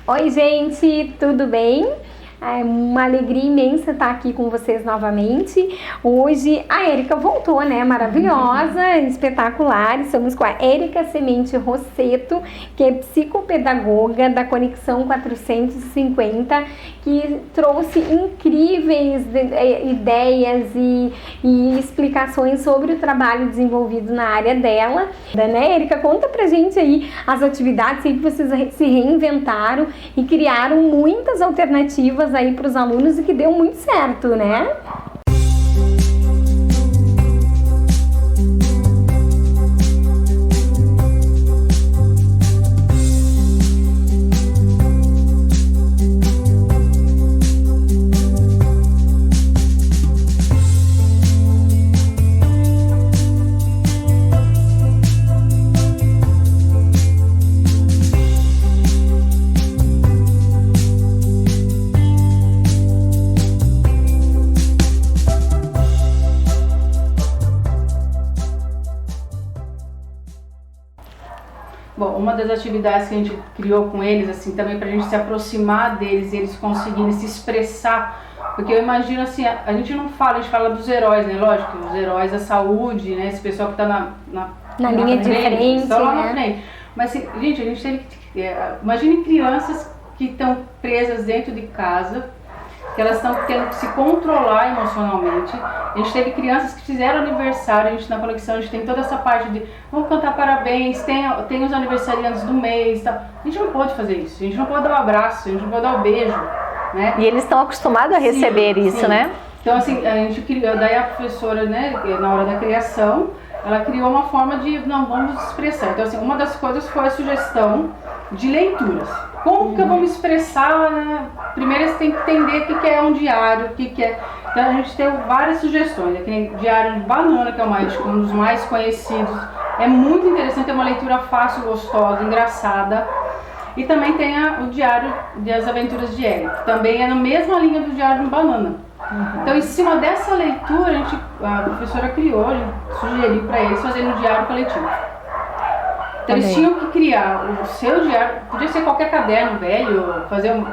Oi, gente, tudo bem? É uma alegria imensa estar aqui com vocês novamente. Hoje a Érica voltou, né? Maravilhosa, espetacular. Estamos com a Érica Semente Rosseto, que é psicopedagoga da Conexão 450, que trouxe incríveis ideias e explicações sobre o trabalho desenvolvido na área dela. Né, Érica? Conta pra gente aí as atividades, sei que vocês se reinventaram e criaram muitas alternativas aí para os alunos e que deu muito certo, né? Bom, uma das atividades que a gente criou com eles, assim, também pra gente se aproximar deles e eles conseguirem se expressar, porque eu imagino assim, a gente não fala, a gente fala dos heróis, né, lógico, os heróis da saúde, né, esse pessoal que tá na linha de frente, estão lá né? na frente, mas assim, gente, a gente teve que, imagine crianças que estão presas dentro de casa, que elas estão tendo que se controlar emocionalmente. A gente teve crianças que fizeram aniversário, a gente na Conexão, a gente tem toda essa parte de vamos cantar parabéns, tem os aniversariantes do mês, tá? A gente não pode fazer isso, a gente não pode dar um abraço, a gente não pode dar um beijo, né? E eles estão acostumados a receber isso, sim. Né? Então assim, a gente criou, daí a professora, né, na hora da criação, ela criou uma forma de, não, vamos expressar. Então assim, uma das coisas foi a sugestão de leituras. Como que eu vou me expressar, né? Primeiro você tem que entender o que é um diário, o que é... Então a gente tem várias sugestões, tem diário de banana, que é um dos mais conhecidos. É muito interessante, é uma leitura fácil, gostosa, engraçada. E também tem o diário das aventuras de Érica, que também é na mesma linha do diário de banana. Então em cima dessa leitura, a professora criou, a gente sugeriu para eles fazerem um diário coletivo. Então eles tinham que criar o seu diário, podia ser qualquer caderno velho,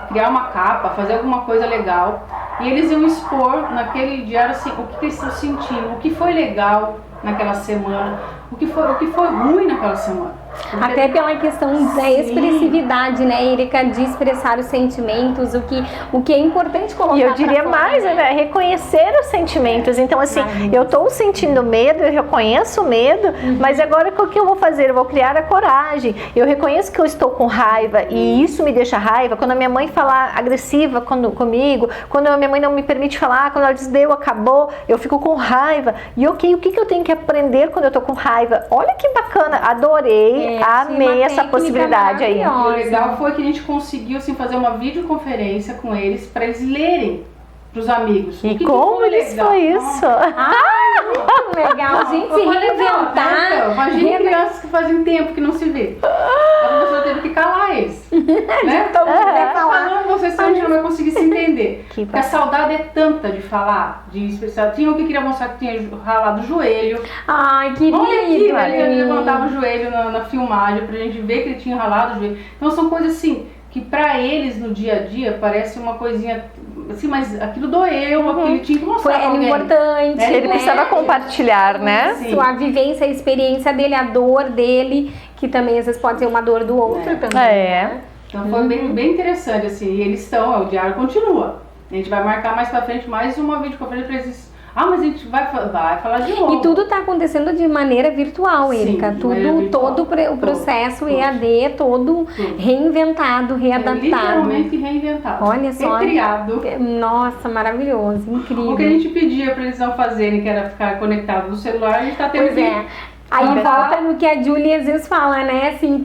criar uma capa, fazer alguma coisa legal. E eles iam expor naquele diário assim, o que eles estão sentindo, o que foi legal naquela semana, o que foi ruim naquela semana. Até pela questão da expressividade, né, Érica, de expressar os sentimentos, o que é importante colocar. E eu diria fora, mais, né? Reconhecer os sentimentos. Então, assim, eu estou sentindo medo, eu reconheço o medo, mas agora o que eu vou fazer? Eu vou criar a coragem. Eu reconheço que eu estou com raiva e isso me deixa raiva. Quando a minha mãe fala agressiva comigo, quando a minha mãe não me permite falar, quando ela diz deu, acabou, eu fico com raiva. E o que eu tenho que aprender quando eu estou com raiva? Olha que bacana, adorei. Amei essa possibilidade aí. E o legal foi que a gente conseguiu assim, fazer uma videoconferência com eles para eles lerem para os amigos. E como eles foi isso? Ai, muito legal. A gente se reinventar. Então, imagina crianças que fazem tempo que não se vê. A professora teve que calar eles. Né? Todo mundo vai falar. Falando, vocês não vai conseguir se entender. Porque a saudade é tanta de falar, de expressar. Tinha um que queria mostrar que tinha ralado o joelho. Ai, que lindo. Olha aqui, ele levantava o joelho na filmagem pra gente ver que ele tinha ralado o joelho. Então são coisas assim, que pra eles no dia a dia parece uma coisinha assim, mas aquilo doeu, aquilo tinha que mostrar pra alguém. Importante, né? Ele precisava compartilhar, né? Sim. A vivência, a experiência dele, a dor dele, que também às vezes pode ser uma dor do outro também. Então foi bem interessante, assim, e eles o diário continua. A gente vai marcar mais pra frente mais uma videoconferência pra eles. Mas a gente vai falar de novo. E tudo está acontecendo de maneira virtual, Érica. Sim, virtual. Todo o processo EAD, todo reinventado, readaptado. Literalmente reinventado. Olha só. Recriado. Nossa, maravilhoso, incrível. O que a gente pedia para eles não fazerem, que era ficar conectado no celular, a gente está tendo Aí volta no que a Julie às vezes fala, né? Assim,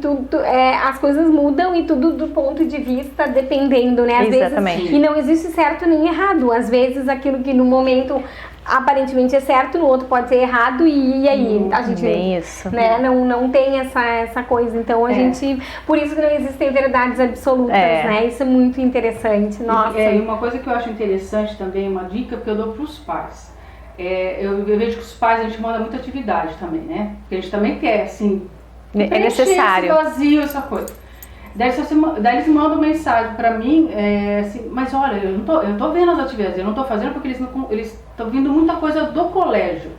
as coisas mudam e tudo do ponto de vista dependendo, né? Às Exatamente. vezes, e não existe certo nem errado. Às vezes aquilo que no momento aparentemente é certo, no outro pode ser errado e aí a gente isso. Né, não tem essa coisa. Então a gente, por isso que não existem verdades absolutas, né? Isso é muito interessante. Nossa. E uma coisa que eu acho interessante também, uma dica que eu dou para os pais. Eu vejo que os pais, a gente manda muita atividade também, né? Porque a gente também quer, assim, é necessário. Esse vazio, essa coisa. Daí eles mandam mensagem pra mim, assim, mas olha, eu não tô vendo as atividades, eu não tô fazendo porque eles estão vindo muita coisa do colégio.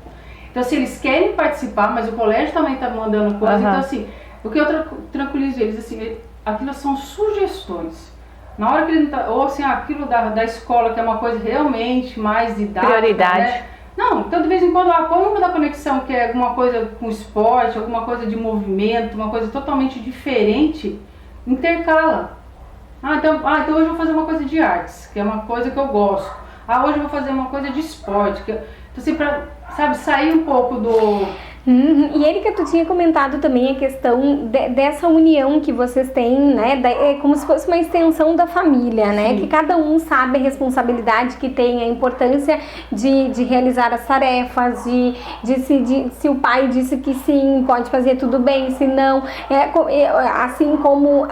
Então, assim, eles querem participar, mas o colégio também tá mandando coisa. Então, assim, o que eu tranquilizo eles, assim, aquilo são sugestões. Na hora que ele não tá, ou assim, aquilo da escola, que é uma coisa realmente mais didática, prioridade. né? Não, então de vez em quando, põe uma da conexão, que é alguma coisa com esporte, alguma coisa de movimento, uma coisa totalmente diferente, intercala. Então hoje eu vou fazer uma coisa de artes, que é uma coisa que eu gosto. Hoje eu vou fazer uma coisa de esporte, então assim, pra, sabe, sair um pouco do... E Érica, tu tinha comentado também a questão dessa união que vocês têm, né? É como se fosse uma extensão da família, né? Sim. Que cada um sabe a responsabilidade que tem, a importância de realizar as tarefas, se o pai disse que sim, pode fazer tudo bem, se não, assim como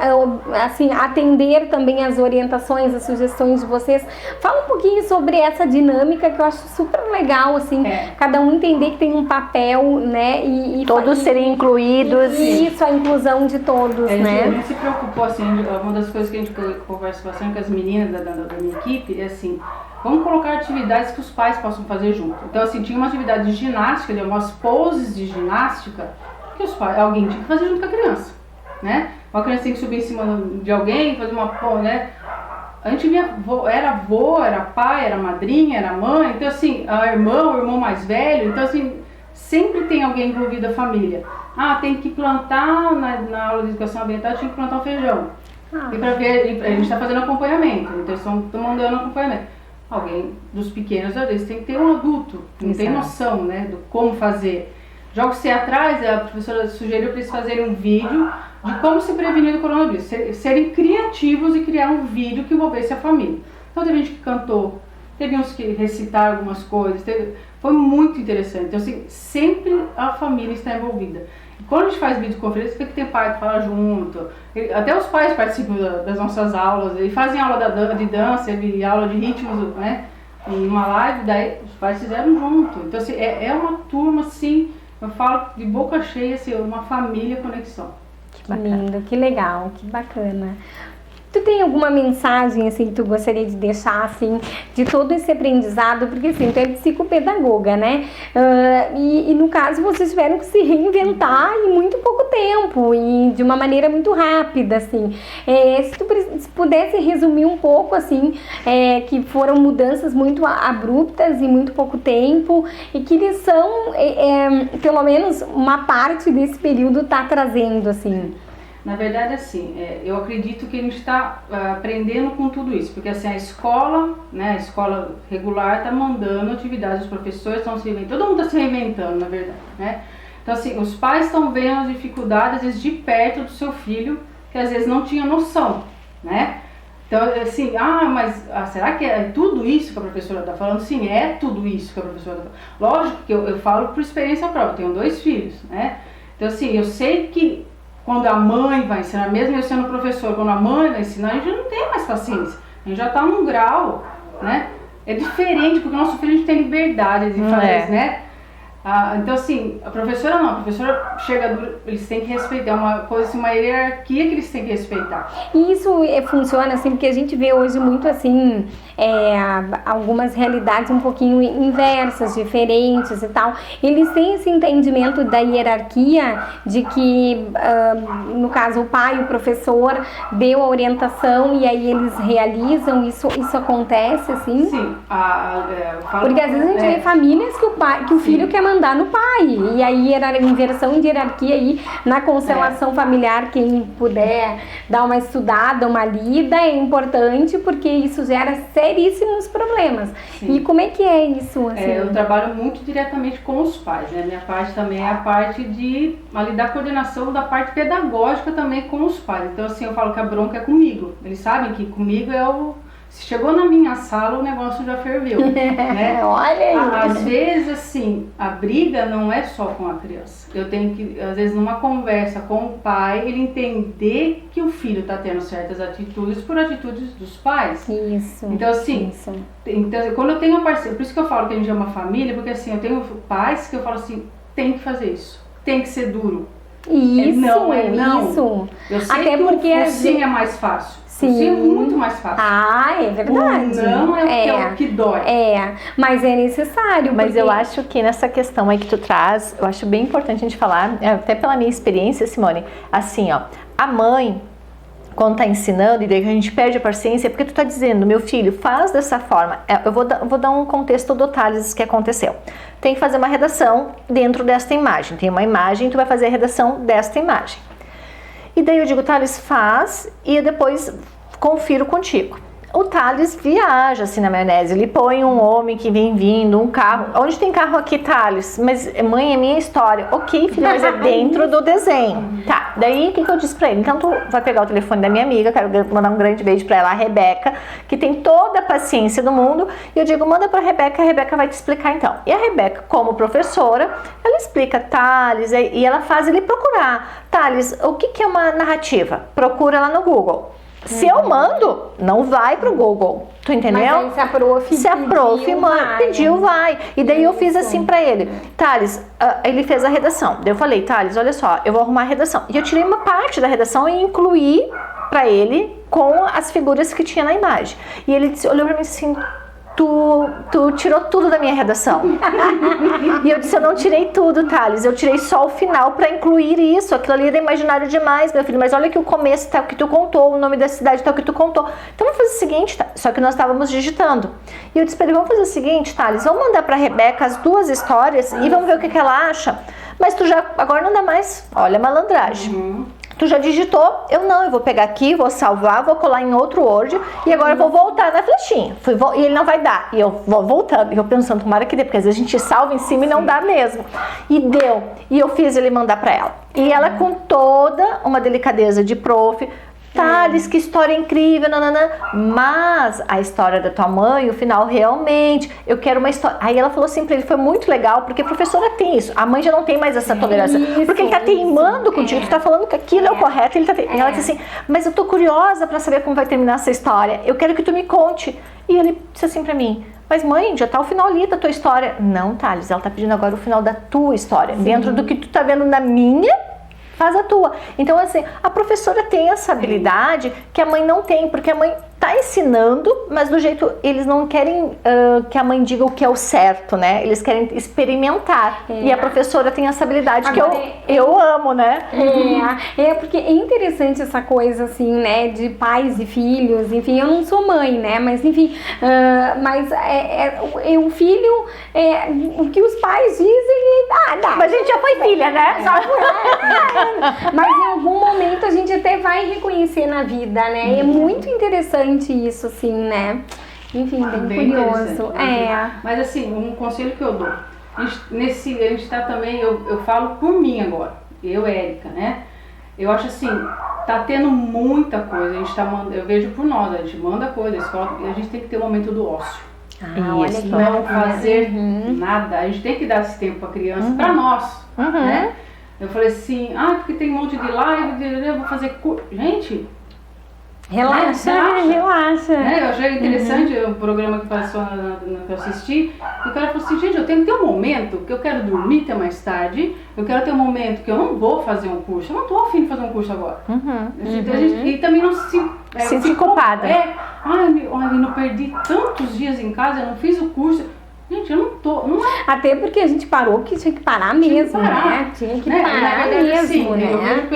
assim, atender também as orientações, as sugestões de vocês. Fala um pouquinho sobre essa dinâmica que eu acho super legal, assim, cada um entender que tem um papel, né? E todos serem incluídos. Isso, a inclusão de todos, né? A gente se preocupou, assim, uma das coisas que a gente conversa bastante com as meninas da minha equipe é assim, vamos colocar atividades que os pais possam fazer junto. Então, assim, tinha uma atividade de ginástica, umas poses de ginástica, que alguém tinha que fazer junto com a criança, né? Uma criança tem que subir em cima de alguém, fazer uma pose, né? A gente via, era avô, era pai, era madrinha, era mãe, então assim, o irmão mais velho, então assim, sempre tem alguém envolvido da família. Tem que plantar, na aula de educação ambiental, tinha que plantar o feijão. E pra ver, a gente está fazendo acompanhamento, então eles estão mandando acompanhamento. Alguém dos pequenos, às vezes, tem que ter um adulto, não tem noção, né, do como fazer. Jogos teatrais, a professora sugeriu para eles fazerem um vídeo de como se prevenir do coronavírus, serem criativos e criar um vídeo que envolvesse a família. Então teve gente que cantou, teve uns que recitaram algumas coisas, foi muito interessante. Então, assim, sempre a família está envolvida. E quando a gente faz videoconferência, tem que ter pai que fala junto. Até os pais participam das nossas aulas, e fazem aula de dança, e aula de ritmos, né? Em uma live, daí os pais fizeram junto. Então, assim, é uma turma, assim, eu falo de boca cheia, assim, uma família conexão. Que lindo, que legal, que bacana. Tu tem alguma mensagem, assim, que tu gostaria de deixar, assim, de todo esse aprendizado? Porque, assim, tu é psicopedagoga, né? E no caso, vocês tiveram que se reinventar em muito pouco tempo e de uma maneira muito rápida, assim. Se tu pudesse resumir um pouco, assim, que foram mudanças muito abruptas em muito pouco tempo e que lição, pelo menos, uma parte desse período tá trazendo, assim. Na verdade, assim, eu acredito que a gente está aprendendo com tudo isso, porque assim, a escola, né, a escola regular está mandando atividades, os professores estão se reinventando, todo mundo está se reinventando, na verdade, né? Então, assim, os pais estão vendo as dificuldades, às vezes, de perto do seu filho, que às vezes não tinha noção, né? Então, assim, será que é tudo isso que a professora está falando? Sim, é tudo isso que a professora está falando. Lógico que eu falo por experiência própria, eu tenho 2 filhos, né? Então, assim, eu sei que quando a mãe vai ensinar, mesmo eu sendo professor, quando a mãe vai ensinar, a gente não tem mais paciência. A gente já está num grau, né? É diferente, porque o nosso filho a gente tem liberdade de fazer isso, né? Então, assim, a professora chega, eles têm que respeitar, uma coisa assim, uma hierarquia que eles têm que respeitar. E isso funciona assim, porque a gente vê hoje muito assim, algumas realidades um pouquinho inversas, diferentes e tal. Eles têm esse entendimento da hierarquia, de que, no caso, o pai, o professor, deu a orientação e aí eles realizam, isso acontece assim? Sim. Porque às vezes a gente vê famílias que o filho quer mandar no pai, e aí a inversão de hierarquia aí na constelação familiar, quem puder dar uma estudada, uma lida, é importante, porque isso gera seríssimos problemas. Sim. E como é que é isso? Assim? Eu trabalho muito diretamente com os pais, né? Minha parte também é a parte da coordenação da parte pedagógica também com os pais. Então, assim, eu falo que a bronca é comigo. Eles sabem que comigo se chegou na minha sala, o negócio já ferveu, né? Olha aí. Às vezes, assim, a briga não é só com a criança. Eu tenho que, às vezes, numa conversa com o pai, ele entender que o filho está tendo certas atitudes por atitudes dos pais. Isso. Então, assim, então, quando eu tenho parceiro, por isso que eu falo que a gente é uma família, porque, assim, eu tenho pais que eu falo assim, tem que fazer isso, tem que ser duro. Isso, não, é não. isso. Eu sei Até que porque o sim é mais fácil. Sim. O sim é muito mais fácil. Ah, é verdade. O não é o que dói. Mas é necessário. Mas porque... eu acho que nessa questão aí que tu traz, eu acho bem importante a gente falar, até pela minha experiência, Simone, assim, ó, a mãe, quando tá ensinando e daí a gente perde a paciência, é porque tu tá dizendo, meu filho, faz dessa forma. Eu vou dar um contexto do Thales que aconteceu. Tem que fazer uma redação dentro desta imagem. Tem uma imagem, tu vai fazer a redação desta imagem. E daí eu digo, Thales, faz e eu depois confiro contigo. O Thales viaja assim na maionese, ele põe um homem que vem vindo, um carro. Onde tem carro aqui, Thales? Mas mãe, é minha história. Ok, filho, mas é dentro do desenho. Tá, daí o que eu disse pra ele? Então tu vai pegar o telefone da minha amiga, quero mandar um grande beijo pra ela, a Rebeca, que tem toda a paciência do mundo. E eu digo, manda pra Rebeca, a Rebeca vai te explicar então. E a Rebeca, como professora, ela explica, Thales, e ela faz ele procurar. Thales, o que é uma narrativa? Procura lá no Google. Se eu mando, não vai pro Google, tu entendeu? Mas aí se a prof pediu, vai. E daí eu fiz assim pra ele, Thales, ele fez a redação. Daí eu falei, Thales, olha só, eu vou arrumar a redação. E eu tirei uma parte da redação e incluí pra ele com as figuras que tinha na imagem. E ele olhou pra mim assim, tu tirou tudo da minha redação. E eu disse, eu não tirei tudo, Thales, eu tirei só o final pra incluir isso. Aquilo ali era imaginário demais, meu filho, mas olha que o começo tá o que tu contou, o nome da cidade tá o que tu contou. Então vamos fazer o seguinte, tá? Só que nós estávamos digitando. E eu disse pra ele, vamos fazer o seguinte, Thales, vamos mandar pra Rebeca as duas histórias e vamos ver o que ela acha. Mas tu já, agora não dá mais, olha a malandragem. Tu já digitou? Eu vou pegar aqui, vou salvar, vou colar em outro Word e agora eu vou voltar na flechinha. E ele não vai dar. E eu vou voltando. E eu pensando, tomara que dê, porque às vezes a gente salva em cima e não dá mesmo. E deu. E eu fiz ele mandar pra ela. E ela com toda uma delicadeza de prof, Thales, que história incrível, nananã. Mas a história da tua mãe, o final realmente, eu quero uma história. Aí ela falou assim pra ele, foi muito legal, porque a professora tem isso. A mãe já não tem mais essa tolerância. Porque ele tá teimando contigo, tu tá falando que aquilo é o correto, ele tá E ela disse assim, mas eu tô curiosa pra saber como vai terminar essa história. Eu quero que tu me conte. E ele disse assim pra mim, mas mãe, já tá o final ali da tua história. Não, Thales, ela tá pedindo agora o final da tua história. Dentro do que tu tá vendo na minha, faz a tua. Então, assim, a professora tem essa habilidade que a mãe não tem, porque a mãe tá ensinando, mas do jeito, eles não querem que a mãe diga o que é o certo, né? Eles querem experimentar. E a professora tem essa habilidade agora, que eu amo, né? Porque é interessante essa coisa, assim, né? De pais e filhos, enfim, eu não sou mãe, né? Mas, enfim, mas o filho, o que os pais dizem, dá. Mas a gente já foi filha, né? Mas em algum momento a gente até vai reconhecer na vida, né? É muito interessante isso, assim, né? Enfim, bem curioso. Mas assim, um conselho que eu dou, a gente tá também, eu falo por mim agora, eu, Érica, né? Eu acho assim, tá tendo muita coisa, a gente tá mandando, eu vejo por nós, a gente manda coisa, a escola, e a gente tem que ter um momento do ócio. Olha que não fazer nada, a gente tem que dar esse tempo pra criança, pra nós, né? Eu falei assim, porque tem um monte de live, eu vou fazer curso. Gente, relaxa. Né? Eu achei interessante o programa que passou que eu assisti. E o cara falou assim, gente, eu tenho que ter um momento que eu quero dormir até mais tarde, eu quero ter um momento que eu não vou fazer um curso, eu não tô afim de fazer um curso agora. E também não se sentir culpada. Olha, eu não perdi tantos dias em casa, eu não fiz o curso. Gente, eu não tô. Até porque a gente parou que tinha que parar mesmo, né? Tinha que parar mesmo, assim, né? Eu vejo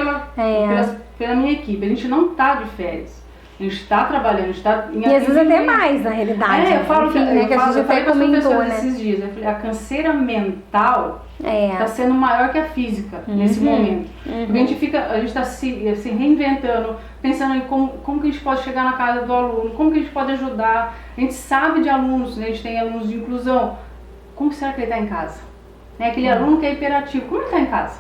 pela minha equipe, a gente não tá de férias. A gente está trabalhando, a gente está em e às vezes até mais, na realidade. Eu falo, enfim, né, que a gente até comentou, né? Esses dias, a canseira mental está sendo maior que a física nesse momento. Porque a gente está se reinventando, pensando em como que a gente pode chegar na casa do aluno, como que a gente pode ajudar. A gente sabe de alunos, né? A gente tem alunos de inclusão. Como será que ele está em casa? Aquele aluno que é hiperativo, como ele está em casa?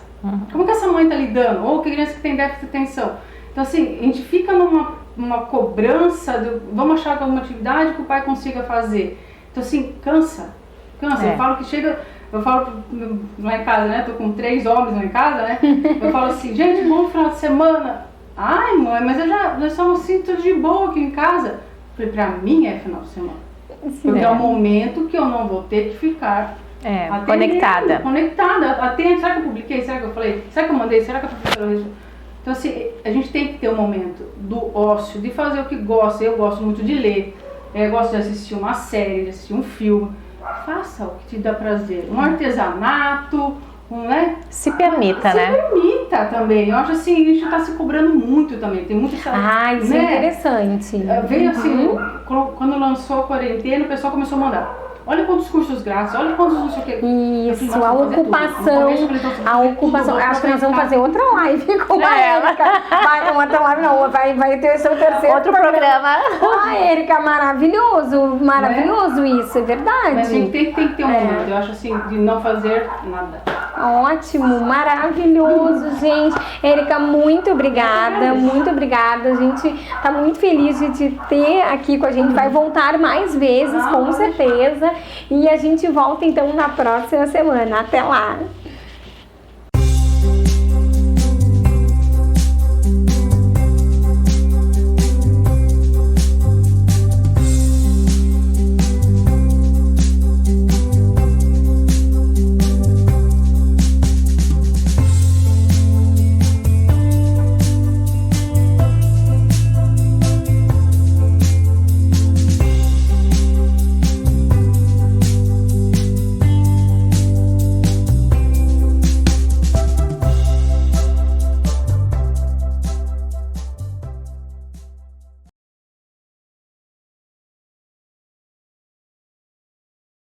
Como que essa mãe está lidando? Ou que criança que tem déficit de atenção? Então assim, a gente fica numa cobrança, vamos achar alguma atividade que o pai consiga fazer. Então assim, cansa. Eu falo lá em casa, né? Tô com 3 homens lá em casa, né? Eu falo assim, gente, vamos final de semana. Ai, mãe, mas eu só me sinto de boa aqui em casa. Eu falei, pra mim é final de semana. Porque é um momento que eu não vou ter que ficar Conectada. Conectada. Até, será que eu publiquei? Será que eu falei? Será que eu mandei? Será que a professora respondeu? Então, assim, a gente tem que ter um momento do ócio, de fazer o que gosta. Eu gosto muito de ler, eu gosto de assistir uma série, de assistir um filme. Faça o que te dá prazer. Um artesanato, né? Se permita, né? Se permita também. Eu acho assim, a gente está se cobrando muito também. Tem muito... Isso é interessante. Veio assim, quando lançou a quarentena, o pessoal começou a mandar. Olha quantos cursos grátis, olha quantos não sei o que. Isso, a ocupação. Acho que nós vamos fazer outra live com a Érica. Outra live não, vai ter o seu terceiro outro programa. A Érica, maravilhoso isso, é verdade. Mas a gente tem que ter um momento, eu acho assim, de não fazer nada. Ótimo, maravilhoso, gente. Érica, muito obrigada. A gente tá muito feliz de te ter aqui com a gente. Vai voltar mais vezes, com certeza. E a gente volta então na próxima semana. Até lá!